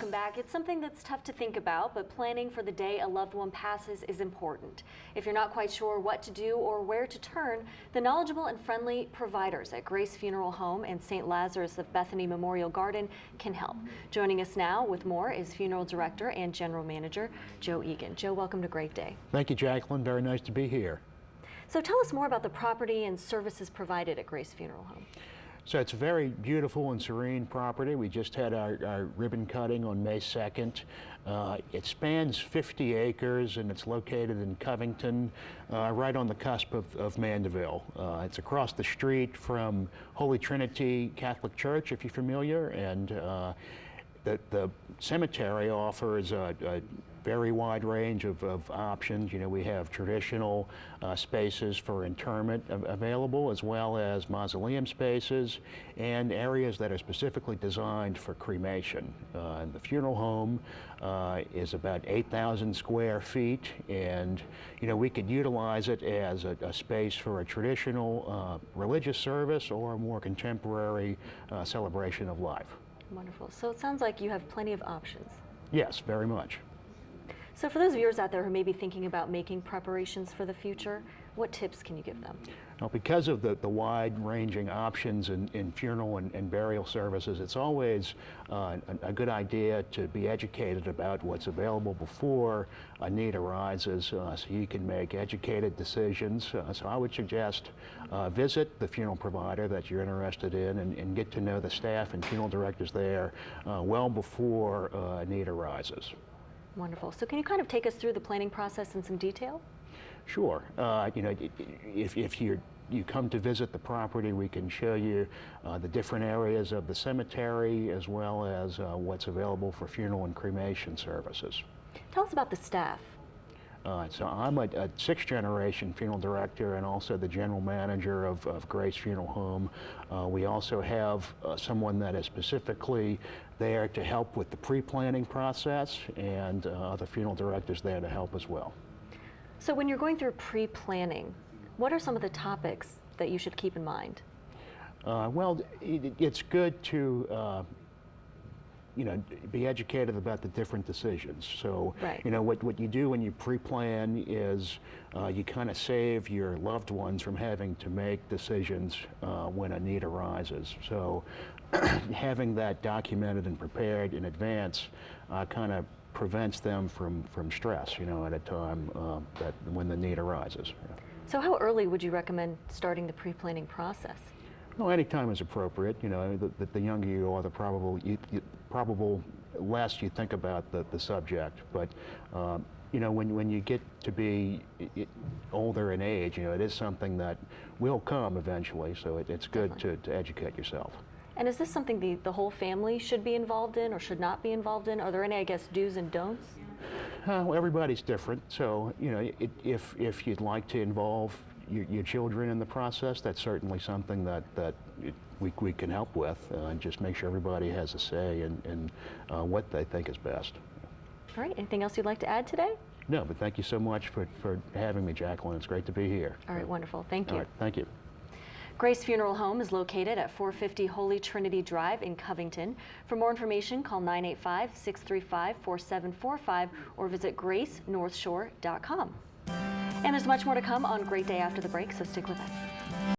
Welcome back. It's something that's tough to think about, but planning for the day a loved one passes is important. If you're not quite sure what to do or where to turn, the knowledgeable and friendly providers at Grace Funeral Home and St. Lazarus of Bethany Memorial Garden can help. Joining us now with more is Funeral Director and General Manager Joe Eagan. Joe, welcome to Great Day. Thank you, Jacqueline. Very nice to be here. So tell us more about the property and services provided at Grace Funeral Home. So it's a very beautiful and serene property. We just had our ribbon cutting on May 2nd. It spans 50 acres and it's located in Covington, right on the cusp of Mandeville. It's across the street from Holy Trinity Catholic Church, if you're familiar, and the cemetery offers a very wide range of options. You know, we have traditional spaces for interment available, as well as mausoleum spaces and areas that are specifically designed for cremation. The funeral home is about 8,000 square feet, and you know, we could utilize it as a space for a traditional religious service or a more contemporary celebration of life. Wonderful. So it sounds like you have plenty of options. Yes, very much. So for those viewers out there who may be thinking about making preparations for the future, what tips can you give them? Well, because of the wide-ranging options in funeral and burial services, it's always a good idea to be educated about what's available before a need arises, so you can make educated decisions. So I would suggest visit the funeral provider that you're interested in and get to know the staff and funeral directors there well before a need arises. Wonderful. So can you kind of take us through the planning process in some detail? Sure. You know, if you come to visit the property, we can show you the different areas of the cemetery, as well as what's available for funeral and cremation services. Tell us about the staff. So I'm a sixth-generation funeral director and also the general manager of Grace Funeral Home. We also have someone that is specifically there to help with the pre-planning process, and other funeral directors there to help as well. So when you're going through pre-planning, what are some of the topics that you should keep in mind? Well, it's good to you know, be educated about the different decisions. So, right. You know, what you do when you pre-plan is you kind of save your loved ones from having to make decisions when a need arises. So having that documented and prepared in advance kind of prevents them from stress, you know, at a time that when the need arises. So how early would you recommend starting the pre-planning process? Well, any time is appropriate. You know, the younger you are, the probable less you think about the subject. But you know, when you get to be older in age, you know, it is something that will come eventually. So it's good to educate yourself. And is this something the whole family should be involved in or should not be involved in? Are there any, I guess, do's and don'ts? Well, everybody's different. So, you know, if you'd like to involve your children in the process, that's certainly something that we can help with, and just make sure everybody has a say in what they think is best. All right, anything else you'd like to add today? No, but thank you so much for having me, Jacqueline. It's great to be here. All right, wonderful. Thank you. All right, thank you. Grace Funeral Home is located at 450 Holy Trinity Drive in Covington. For more information, call 985-635-4745 or visit gracenorthshore.com. And there's much more to come on Great Day after the break, so stick with us.